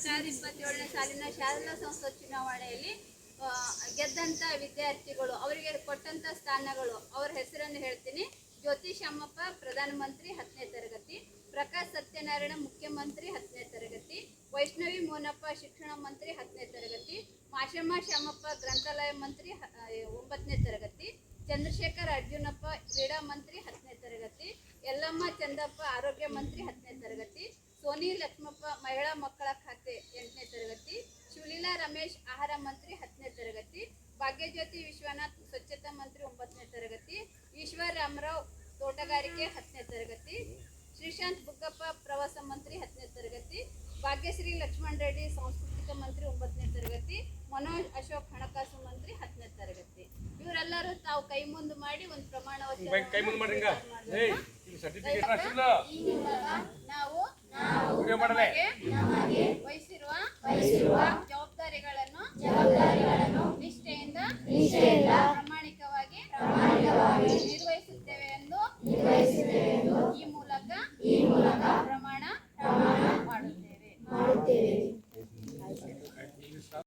2027ನೇ ಸಾಲಿನ ಶಾರದಾ ಸಂಸತ್ ಚುನಾವಣೆಯಲ್ಲಿ ಗೆದ್ದಂಥ ವಿದ್ಯಾರ್ಥಿಗಳು ಅವರಿಗೆ ಕೊಟ್ಟಂಥ ಸ್ಥಾನಗಳು ಅವರ ಹೆಸರನ್ನು ಹೇಳ್ತೀನಿ. ಜ್ಯೋತಿ ಶಾಮಪ್ಪ ಪ್ರಧಾನಮಂತ್ರಿ 10ನೇ ತರಗತಿ, ಪ್ರಕಾಶ್ ಸತ್ಯನಾರಾಯಣ ಮುಖ್ಯಮಂತ್ರಿ 10ನೇ ತರಗತಿ, ವೈಷ್ಣವಿ ಮೋನಪ್ಪ ಶಿಕ್ಷಣ ಮಂತ್ರಿ 10ನೇ ತರಗತಿ, ಮಾಶಮ್ಮ ಶಾಮಪ್ಪ ಗ್ರಂಥಾಲಯ ಮಂತ್ರಿ 9ನೇ ತರಗತಿ, ಚಂದ್ರಶೇಖರ್ ಅರ್ಜುನಪ್ಪ ಕ್ರೀಡಾ ಮಂತ್ರಿ 10ನೇ ತರಗತಿ, ಯಲ್ಲಮ್ಮ ಚಂದಪ್ಪ ಆರೋಗ್ಯ ಮಂತ್ರಿ 10ನೇ ತರಗತಿ, ಸೋನಿ ಲಕ್ಷ್ಮಪ್ಪ ಮಹಿಳಾ ಮಕ್ಕಳ ಖಾತೆ 8ನೇ ತರಗತಿ, ಶಿವಲೀಲಾ ರಮೇಶ್ ಆಹಾರ ಮಂತ್ರಿ 10ನೇ ತರಗತಿ, ಭಾಗ್ಯಜ್ಯೋತಿ ವಿಶ್ವನಾಥ್ ಸ್ವಚ್ಛತಾ ಮಂತ್ರಿ 9ನೇ ತರಗತಿ, ಈಶ್ವರ್ ರಾಮರಾವ್ ತೋಟಗಾರಿಕೆ 10ನೇ ತರಗತಿ, ಶ್ರೀಶಾಂತ್ ಬುಗ್ಗಪ್ಪ ಪ್ರವಾಸ ಮಂತ್ರಿ 10ನೇ ತರಗತಿ, ಭಾಗ್ಯಶ್ರೀ ಲಕ್ಷ್ಮಣ್ ರೆಡ್ಡಿ ಸಾಂಸ್ಕೃತಿಕ ಮಂತ್ರಿ 9ನೇ ತರಗತಿ, ಮನೋಜ್ ಅಶೋಕ್ ಹಣಕಾಸು ಮಂತ್ರಿ 10ನೇ ತರಗತಿ. ಇವರೆಲ್ಲರೂ ತಾವು ಕೈ ಮುಂದೆ ಮಾಡಿ ಒಂದು ಪ್ರಮಾಣ ನಾವು ವಹಿಸಿರುವ ಜವಾಬ್ದಾರಿಗಳನ್ನು ನಿಷ್ಠೆಯಿಂದ ಪ್ರಾಮಾಣಿಕವಾಗಿ